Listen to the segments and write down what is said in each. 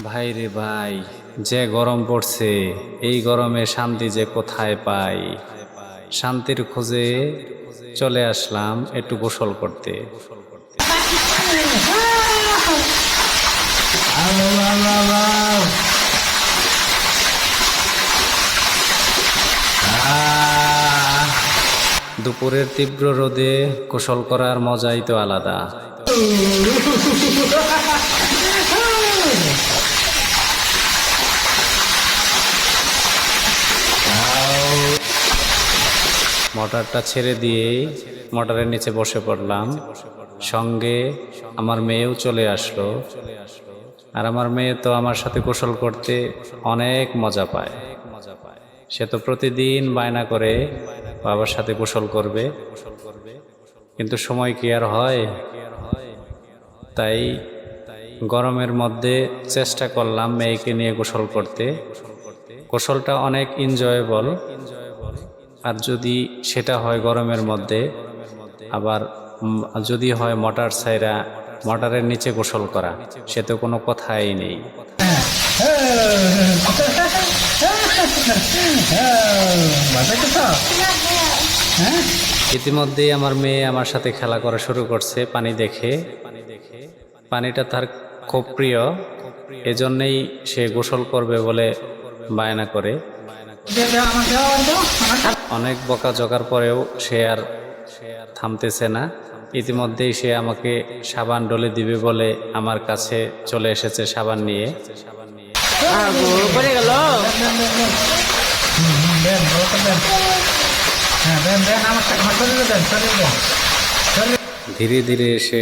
ভাই রে ভাই, যে গরম পড়ছে এই গরমে শান্তি যে কোথায় পাই। শান্তির খোঁজে চলে আসলাম একটু গোসল করতে। দুপুরের তীব্র রোদে গোসল করার মজাই তো আলাদা। মোটরটা ছেড়ে দিয়ে মোটরের নিচে বসে পড়লাম। সঙ্গে আমার মেয়েও চলে আসলো। আর আমার মেয়ে তো আমার সাথে গোসল করতে অনেক মজা পায়। সে তো প্রতিদিন বায়না করে বাবার সাথে গোসল করবে, কিন্তু সময় কি আর হয়। তাই গরমের মধ্যে চেষ্টা করলাম মেয়েকে নিয়ে গোসল করতে। গোসলটা অনেক এনজয়েবল। আর যদি সেটা হয় গরমের মধ্যে, আবার যদি হয় মোটর ছাইরা মোটরের নিচে গোসল করা, সে তো কোনো কথাই নেই। ইতিমধ্যেই আমার মেয়ে আমার সাথে খেলা করা শুরু করছে পানি দেখে। পানিটা তার খুব প্রিয়, এজন্যই সে গোসল করবে বলে বায়না করে। অনেক বকা জগার পরেও সে আর থামতেছে না। ইতিমধ্যেই সে আমাকে সাবান ডলে দিবে বলে আমার কাছে চলে এসেছে সাবান নিয়ে। ধীরে ধীরে সে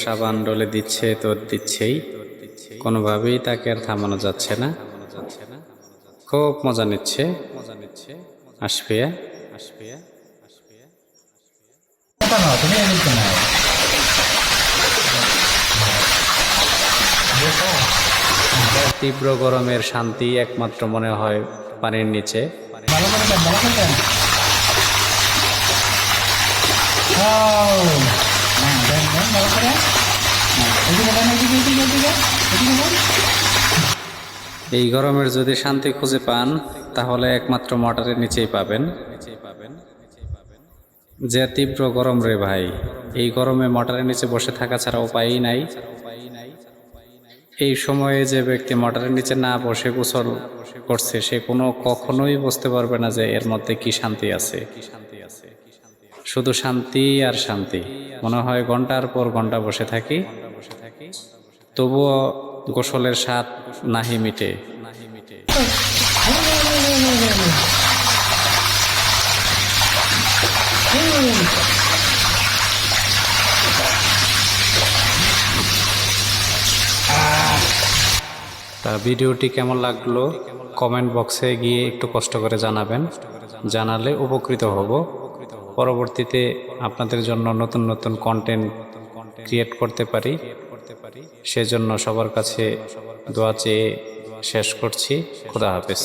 সাবান ডলে দিচ্ছে তো দিচ্ছেই, কোনোভাবেই তাকে আর থামানো যাচ্ছে না। খুব মজা নিচ্ছে আশফিয়া। তীব্র গরমের শান্তি একমাত্র মনে হয় পানির নিচে। এই গরমের যদি শান্তি খুঁজে পান তাহলে একমাত্র মোটরের নিচেই পাবেন। যে তীব্র গরম রে ভাই, এই গরমে মোটরের নিচে বসে থাকা ছাড়া উপায়ই নাই। এই সময়ে যে ব্যক্তি মোটরের নিচে না বসে গোসল করছে সে কখনোই বুঝতে পারবে না যে এর মধ্যে কি শান্তি আছে। শুধু শান্তি আর শান্তি। মনে হয় ঘন্টার পর ঘন্টা বসে থাকি, তবুও গোসলের স্বাদ নাহি মিটে। তা ভিডিওটি কেমন লাগলো কমেন্ট বক্সে গিয়ে একটু কষ্ট করে জানাবেন। জানালে উপকৃত হব। পরবর্তীতে আপনাদের জন্য নতুন নতুন কন্টেন্ট ক্রিয়েট করতে পারি, সেজন্য সবার কাছে দোয়া চেয়ে শেষ করছি। খোদা হাফেজ।